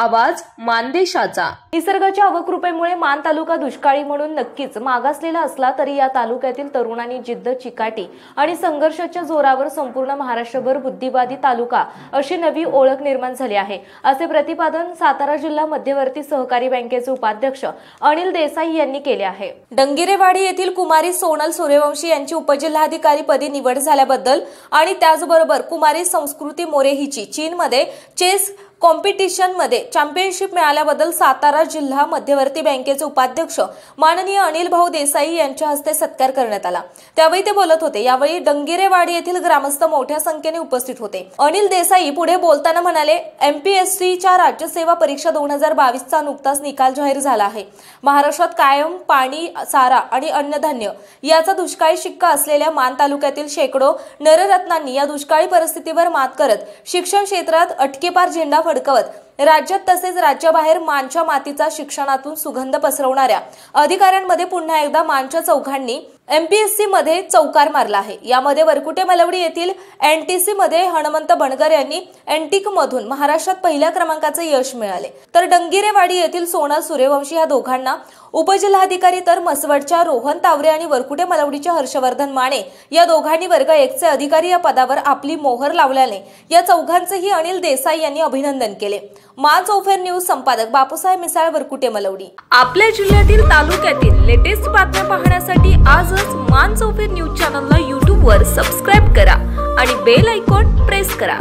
आवाज मानदेशाचा। निसर्गाच्या अवकृपेमुळे मान तालुका दुष्काळी म्हणून नक्कीच मागासलेला असला तरी या तालुक्यातील तरुणांनी जिद्द, चिकाटी आणि संघर्षाच्या जोरावर संपूर्ण महाराष्ट्रभर बुद्धिवादी तालुका अशी नवी ओळख निर्माण झाली आहे, असे प्रतिपादन सातारा जिल्हा मध्यवर्ती सहकारी बँकेचे उपाध्यक्ष अनिल देसाई यांनी केले आहे। डंगिरेवाडी येथील कुमारी सोनल सूर्यवंशी यांची उपजिल्हाधिकारी पदी निवड झाल्याबद्दल आणि त्याचबरोबर कुमारी संस्कृती मोरे हिची चीनमध्ये चेस कॉम्पिटिशन मध्ये चॅम्पियनशिप मिळाल्याबद्दल सातारा जिल्हा मध्यवर्ती बँकेचे उपाध्यक्ष माननीय अनिल भाऊ देसाई यांच्या हस्ते सत्कार करण्यात आला। त्यावेळी ते बोलत होते। यावेळी डंगिरेवाडी येथील ग्रामस्थ मोठ्या संख्येने उपस्थित होते। अनिल देसाई पुढे बोलताना म्हणाले, एमपीएससीच्या राज्यसेवा परीक्षा 2022 चा नुकताच निकाल जाहीर झाला आहे। महाराष्ट्रात कायम पाणी, चारा आणि अन्नधान्य याचा दुष्काळी शिक्का असलेल्या मान तालुक्यातील शेकडो नररत्नांनी या दुष्काळी परिस्थितीवर मात करत शिक्षण क्षेत्रात अटकेपार झेंडा फडकवत राज्यात तसेच राज्याबाहेर मानच्या मातीचा शिक्षणातून सुगंध पसरवणाऱ्या अधिकाऱ्यांमध्ये पुन्हा एकदा मानच्या चौघांनी एमपीएससी मध्ये चौकार मारला आहे। यामध्ये वरकुटे मलवडी येथील एनटीसी मध्ये हनुमंत बनगर यांनी एनटीक मधून महाराष्ट्रात पहिल्या क्रमांकाचे यश मिळाले, तर डंगिरेवाडी येथील सोनल सूर्यवंशी या दोघांना उपजिल्हाधिकारी, तर मसवडच्या रोहन तावरे आणि वरकुटे मलवडीच्या हर्षवर्धन माने या दोघांनी वर्ग 1 चे अधिकारी या पदावर आपली मोहर लावल्याने या चौघांचेही अनिल देसाई यांनी अभिनंदन केले। मान चौफेर न्यूज संपादक बापूसाहेब मिसाळ, वरकुटे मलवडी। आपल्या जिल्ह्यातील तालुक्यातील लेटेस्ट बातम्या पाहण्यासाठी आजच मान चौफेर न्यूज चॅनलला YouTube वर सबस्क्राइब करा आणि बेल आयकॉन प्रेस करा।